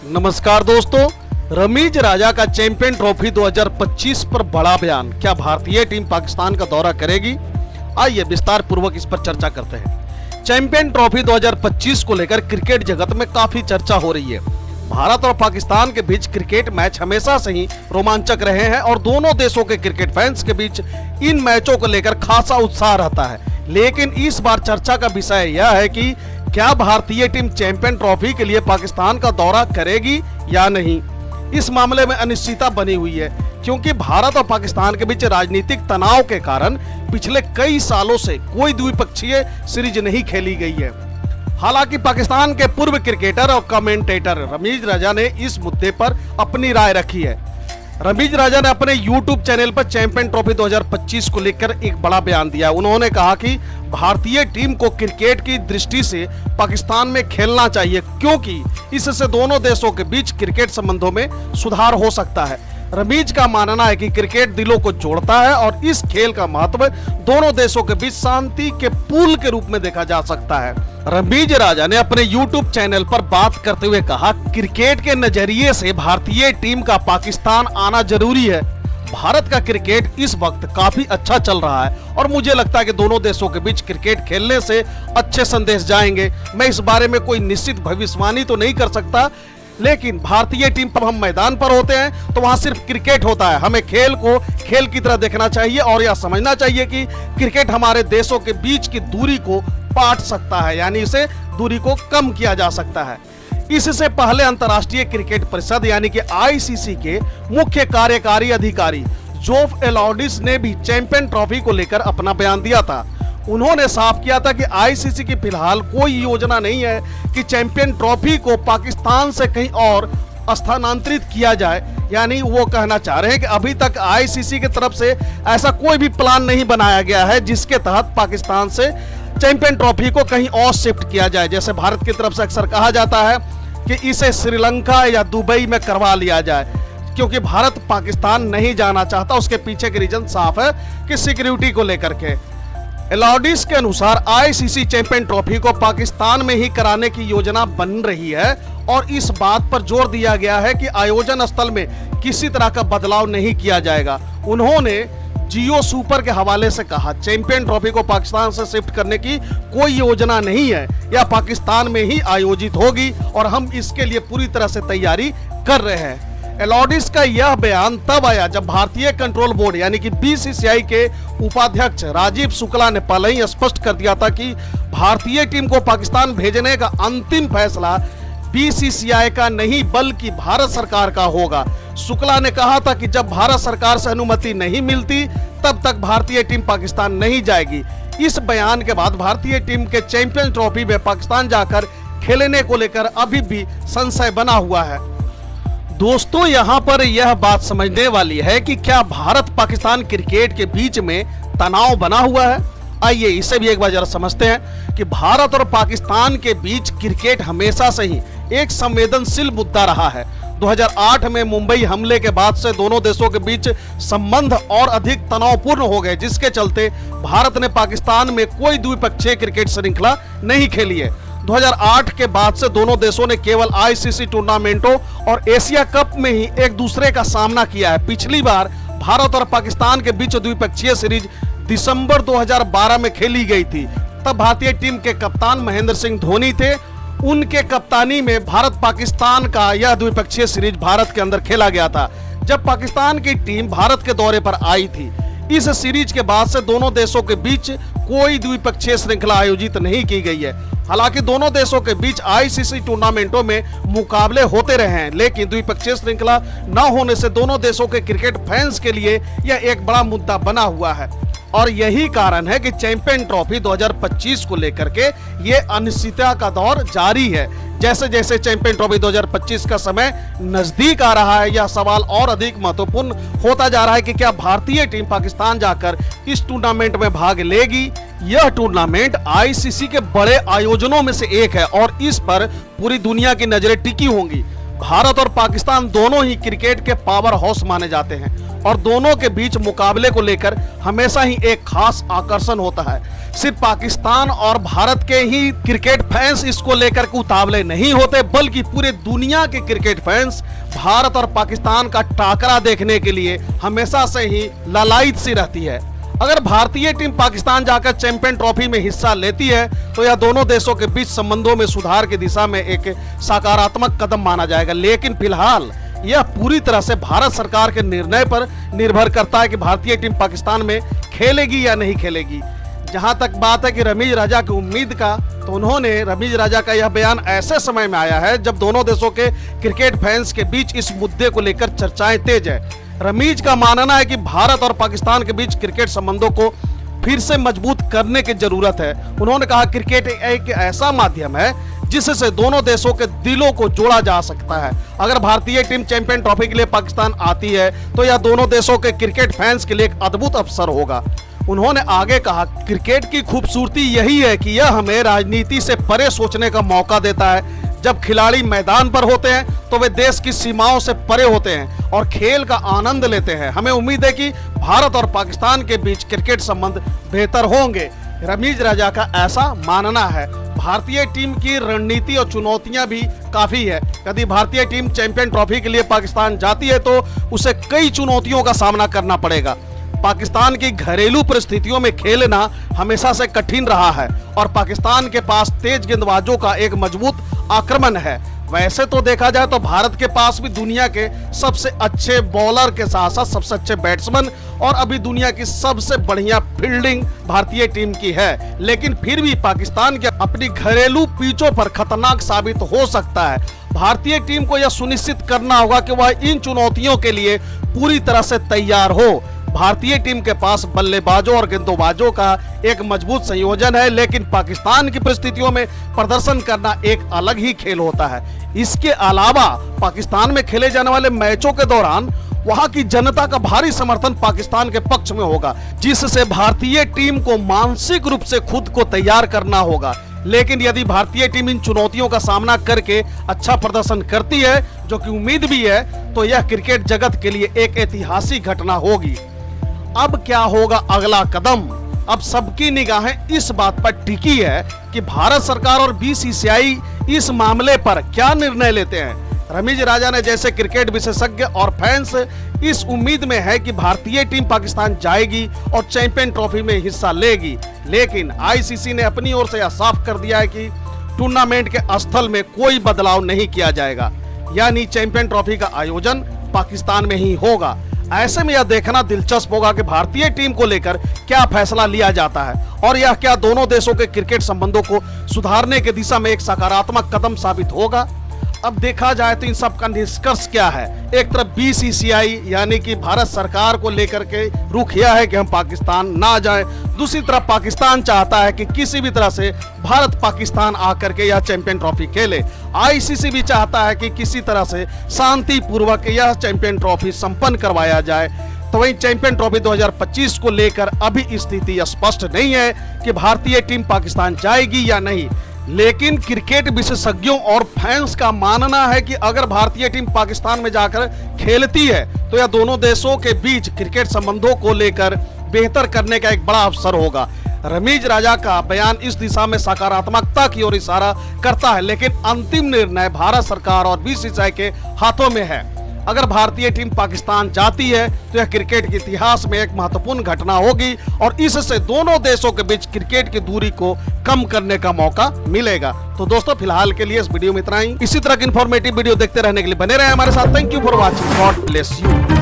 नमस्कार दोस्तों, रमीज राजा का चैंपियन ट्रॉफी 2025 पर बड़ा बयान। क्या भारतीय टीम पाकिस्तान का दौरा करेगी? आइए विस्तार पूर्वक इस पर चर्चा करते हैं। चैंपियन ट्रॉफी 2025 को लेकर क्रिकेट जगत में काफी चर्चा हो रही है। भारत और पाकिस्तान के बीच क्रिकेट मैच हमेशा से ही रोमांचक रहे हैं और दोनों देशों के क्रिकेट फैंस के बीच इन मैचों को लेकर खासा उत्साह रहता है। लेकिन इस बार चर्चा का विषय यह है कि क्या भारतीय टीम चैंपियन ट्रॉफी के लिए पाकिस्तान का दौरा करेगी या नहीं। इस मामले में अनिश्चितता बनी हुई है क्योंकि भारत और पाकिस्तान के बीच राजनीतिक तनाव के कारण पिछले कई सालों से कोई द्विपक्षीय सीरीज नहीं खेली गई है। हालांकि पाकिस्तान के पूर्व क्रिकेटर और कमेंटेटर रमीज राजा ने इस मुद्दे पर अपनी राय रखी है। रमीज राजा ने अपने YouTube चैनल पर चैंपियन ट्रॉफी 2025 को लेकर एक बड़ा बयान दिया। उन्होंने कहा कि भारतीय टीम को क्रिकेट की दृष्टि से पाकिस्तान में खेलना चाहिए क्योंकि इससे दोनों देशों के बीच क्रिकेट संबंधों में सुधार हो सकता है। रमीज का मानना है कि क्रिकेट दिलों को जोड़ता है और इस खेल का महत्व दोनों देशों के बीच शांति के पुल के रूप में देखा जा सकता है। रमीज राजा ने अपने YouTube चैनल पर बात करते हुए कहा, क्रिकेट के नजरिए से भारतीय टीम का पाकिस्तान आना जरूरी है। भारत का क्रिकेट इस वक्त काफी अच्छा चल रहा है और मुझे लगता है कि दोनों देशों के बीच क्रिकेट खेलने से अच्छे संदेश जाएंगे। मैं इस बारे में कोई निश्चित भविष्यवाणी तो नहीं कर सकता, लेकिन भारतीय टीम पर हम मैदान पर होते हैं तो वहां सिर्फ क्रिकेट होता है। हमें खेल को खेल की तरह देखना चाहिए और यह समझना चाहिए कि क्रिकेट हमारे देशों के बीच की दूरी को पाट सकता है, यानी इसे दूरी को कम किया जा सकता है। इससे पहले अंतर्राष्ट्रीय क्रिकेट परिषद यानी कि ICC के मुख्य कार्यकारी अधिकारी जोफ एलॉडिस ने भी चैंपियन ट्रॉफी को लेकर अपना बयान दिया था। उन्होंने साफ किया था कि ICC की फिलहाल कोई योजना नहीं है कि चैंपियन ट्रॉफी को पाकिस्तान से कहीं और स्थानांतरित किया जाए। यानी वो कहना चाह रहे हैं कि अभी तक ICC की तरफ से ऐसा कोई भी प्लान नहीं बनाया गया है जिसके तहत पाकिस्तान से चैंपियन ट्रॉफी को कहीं और शिफ्ट किया जाए। जैसे भारत की तरफ से अक्सर कहा जाता है कि इसे श्रीलंका या दुबई में करवा लिया जाए, क्योंकि भारत पाकिस्तान नहीं जाना चाहता। उसके पीछे के रीजन साफ है कि सिक्योरिटी को लेकर के। एलॉडिस के अनुसार ICC चैंपियन ट्रॉफी को पाकिस्तान में ही कराने की योजना बन रही है और इस बात पर जोर दिया गया है कि आयोजन स्थल में किसी तरह का बदलाव नहीं किया जाएगा। उन्होंने जियो सुपर के हवाले से कहा, चैंपियन ट्रॉफी को पाकिस्तान से शिफ्ट करने की कोई योजना नहीं है, यह पाकिस्तान में ही आयोजित होगी और हम इसके लिए पूरी तरह से तैयारी कर रहे हैं। एलॉडिस का यह बयान तब आया जब भारतीय कंट्रोल बोर्ड यानी कि BCCI के उपाध्यक्ष राजीव शुक्ला ने पहले ही स्पष्ट कर दिया था कि भारतीय टीम को पाकिस्तान भेजने का अंतिम फैसला BCCI का नहीं बल्कि भारत सरकार का होगा। शुक्ला ने कहा था कि जब भारत सरकार से अनुमति नहीं मिलती तब तक भारतीय टीम पाकिस्तान नहीं जाएगी। इस बयान के बाद भारतीय टीम के चैंपियन ट्रॉफी में पाकिस्तान जाकर खेलने को लेकर अभी भी संशय बना हुआ है। दोस्तों, यहाँ पर यह बात समझने वाली है कि क्या भारत पाकिस्तान क्रिकेट के बीच में तनाव बना हुआ है। आइए इसे भी एक बार जरा समझते हैं कि भारत और पाकिस्तान के बीच क्रिकेट हमेशा से ही एक संवेदनशील मुद्दा रहा है। 2008 में मुंबई हमले के बाद से दोनों देशों के बीच संबंध और अधिक तनावपूर्ण हो गए, जिसके चलते भारत ने पाकिस्तान में कोई द्विपक्षीय क्रिकेट श्रृंखला नहीं खेली है। 2008 के बाद से दोनों देशों ने केवल ICC टूर्नामेंटों और एशिया कप में ही एक दूसरे का सामना किया है। पिछली बार भारत और पाकिस्तान के बीच द्विपक्षीय सीरीज दिसंबर 2012 में खेली गई थी। तब भारतीय टीम के कप्तान महेंद्र सिंह धोनी थे। उनके कप्तानी में भारत पाकिस्तान का यह द्विपक्षीय सीरीज भारत के अंदर खेला गया था जब पाकिस्तान की टीम भारत के दौरे पर आई थी। इस सीरीज के बाद से दोनों देशों के बीच कोई द्विपक्षीय श्रृंखला आयोजित नहीं की गई है। हालांकि दोनों देशों के बीच ICC टूर्नामेंटों में मुकाबले होते रहे हैं, लेकिन द्विपक्षीय श्रृंखला न होने से दोनों देशों के क्रिकेट फैंस के लिए यह एक बड़ा मुद्दा बना हुआ है और यही कारण है कि चैंपियन ट्रॉफी 2025 को लेकर के ये अनिश्चितता का दौर जारी है। जैसे जैसे चैंपियन ट्रॉफी 2025 का समय नजदीक आ रहा है, यह सवाल और अधिक महत्वपूर्ण होता जा रहा है कि क्या भारतीय टीम पाकिस्तान जाकर इस टूर्नामेंट में भाग लेगी। यह टूर्नामेंट ICC के बड़े आयोजनों में से एक है और इस पर पूरी दुनिया की नजरें टिकी होंगी। भारत और पाकिस्तान दोनों ही क्रिकेट के पावर हाउस माने जाते हैं और दोनों के बीच मुकाबले को लेकर हमेशा ही एक खास आकर्षण होता है। सिर्फ पाकिस्तान और भारत के ही क्रिकेट फैंस इसको लेकर के उतावले नहीं होते, बल्कि पूरे दुनिया के क्रिकेट फैंस भारत और पाकिस्तान का टाकरा देखने के लिए हमेशा से ही लालायित सी रहती है। अगर भारतीय टीम पाकिस्तान जाकर चैंपियन ट्रॉफी में हिस्सा लेती है तो यह दोनों देशों के बीच संबंधों में सुधार की दिशा में एक सकारात्मक कदम माना जाएगा। लेकिन फिलहाल यह पूरी तरह से भारत सरकार के निर्णय पर निर्भर करता है कि भारतीय टीम पाकिस्तान में खेलेगी या नहीं खेलेगी। जहां तक बात है कि रमीज राजा की उम्मीद का, तो उन्होंने रमीज राजा का यह बयान ऐसे समय में आया है जब दोनों देशों के क्रिकेट फैंस के बीच इस मुद्दे को लेकर चर्चाएं तेज है। रमीज का मानना है कि भारत और पाकिस्तान के बीच क्रिकेट संबंधों को फिर से मजबूत करने की जरूरत है। उन्होंने कहा क्रिकेट एक ऐसा माध्यम है जिससे दोनों देशों के दिलों को जोड़ा जा सकता है। अगर भारतीय टीम चैंपियन ट्रॉफी के लिए पाकिस्तान आती है तो यह दोनों देशों के क्रिकेट फैंस के लिए एक अद्भुत अवसर होगा। उन्होंने आगे कहा क्रिकेट की खूबसूरती यही है कि यह हमें राजनीति से परे सोचने का मौका देता है। जब खिलाड़ी मैदान पर होते हैं तो वे देश की सीमाओं से परे होते हैं और खेल का आनंद लेते हैं। हमें उम्मीद है कि भारत और पाकिस्तान के बीच क्रिकेट संबंध बेहतर होंगे। रमीज राजा का ऐसा मानना है। भारतीय टीम की रणनीति और चुनौतियां भी काफी है। यदि भारतीय टीम चैंपियन ट्रॉफी के लिए पाकिस्तान जाती है तो उसे कई चुनौतियों का सामना करना पड़ेगा। पाकिस्तान की घरेलू परिस्थितियों में खेलना हमेशा से कठिन रहा है और पाकिस्तान के पास तेज गेंदबाजों का एक मजबूत आक्रमण है। वैसे तो देखा जाए तो भारत के पास भी दुनिया के सबसे अच्छे बॉलर के साथ साथ सबसे अच्छे बैट्समैन और अभी दुनिया की सबसे बढ़िया फील्डिंग भारतीय टीम की है, लेकिन फिर भी पाकिस्तान के अपनी घरेलू पिचों पर खतरनाक साबित हो सकता है। भारतीय टीम को यह सुनिश्चित करना होगा कि वह इन चुनौतियों के लिए पूरी तरह से तैयार हो। भारतीय टीम के पास बल्लेबाजों और गेंदबाजों का एक मजबूत संयोजन है, लेकिन पाकिस्तान की परिस्थितियों में प्रदर्शन करना एक अलग ही खेल होता है। इसके अलावा पाकिस्तान में खेले जाने वाले मैचों के दौरान वहां की जनता का भारी समर्थन पाकिस्तान के पक्ष में होगा, जिससे भारतीय टीम को मानसिक रूप से खुद को तैयार करना होगा। लेकिन यदि भारतीय टीम इन चुनौतियों का सामना करके अच्छा प्रदर्शन करती है, जो कि उम्मीद भी है, तो यह क्रिकेट जगत के लिए एक ऐतिहासिक घटना होगी। अब क्या होगा अगला कदम? अब सबकी निगाहें इस बात पर टिकी है कि भारत सरकार और बीसीसीआई इस मामले पर क्या निर्णय लेते हैं। रमीज राजा ने जैसे क्रिकेट विशेषज्ञ और फैंस इस उम्मीद में है कि भारतीय टीम पाकिस्तान जाएगी और चैंपियन ट्रॉफी में हिस्सा लेगी, लेकिन आईसीसी ने अपनी ओर से यह साफ कर दिया है कि टूर्नामेंट के स्थल में कोई बदलाव नहीं किया जाएगा, यानी चैंपियन ट्रॉफी का आयोजन पाकिस्तान में ही होगा। ऐसे में यह देखना दिलचस्प होगा कि भारतीय टीम को लेकर क्या फैसला लिया जाता है और यह क्या दोनों देशों के क्रिकेट संबंधों को सुधारने की दिशा में एक सकारात्मक कदम साबित होगा। अब देखा जाए तो इन सब का निष्कर्ष क्या है। एक तरफ बीसीसीआई यानी कि भारत सरकार को लेकर के रुख यह है कि हम पाकिस्तान ना जाएं, दूसरी तरफ पाकिस्तान चाहता है कि किसी भी तरह से भारत पाकिस्तान आकर के यह चैंपियन ट्रॉफी खेले। आईसीसी भी चाहता है कि किसी तरह से शांतिपूर्वक यह चैंपियन ट्रॉफी संपन्न करवाया जाए। तो वहीं चैंपियन ट्रॉफी 2025 को लेकर अभी स्थिति स्पष्ट नहीं है कि भारतीय टीम पाकिस्तान जाएगी या नहीं, लेकिन क्रिकेट विशेषज्ञों और फैंस का मानना है कि अगर भारतीय टीम पाकिस्तान में जाकर खेलती है तो यह दोनों देशों के बीच क्रिकेट संबंधों को लेकर बेहतर करने का एक बड़ा अवसर होगा। रमीज राजा का बयान इस दिशा में सकारात्मकता की ओर इशारा करता है, लेकिन अंतिम निर्णय भारत सरकार और बीसीसीआई के हाथों में है। अगर भारतीय टीम पाकिस्तान जाती है तो यह क्रिकेट के इतिहास में एक महत्वपूर्ण घटना होगी और इससे दोनों देशों के बीच क्रिकेट की दूरी को कम करने का मौका मिलेगा। तो दोस्तों फिलहाल के लिए इस वीडियो में इतना ही। इसी तरह की इंफॉर्मेटिव वीडियो देखते रहने के लिए बने रहे हमारे साथ। Thank you for watching. God bless you.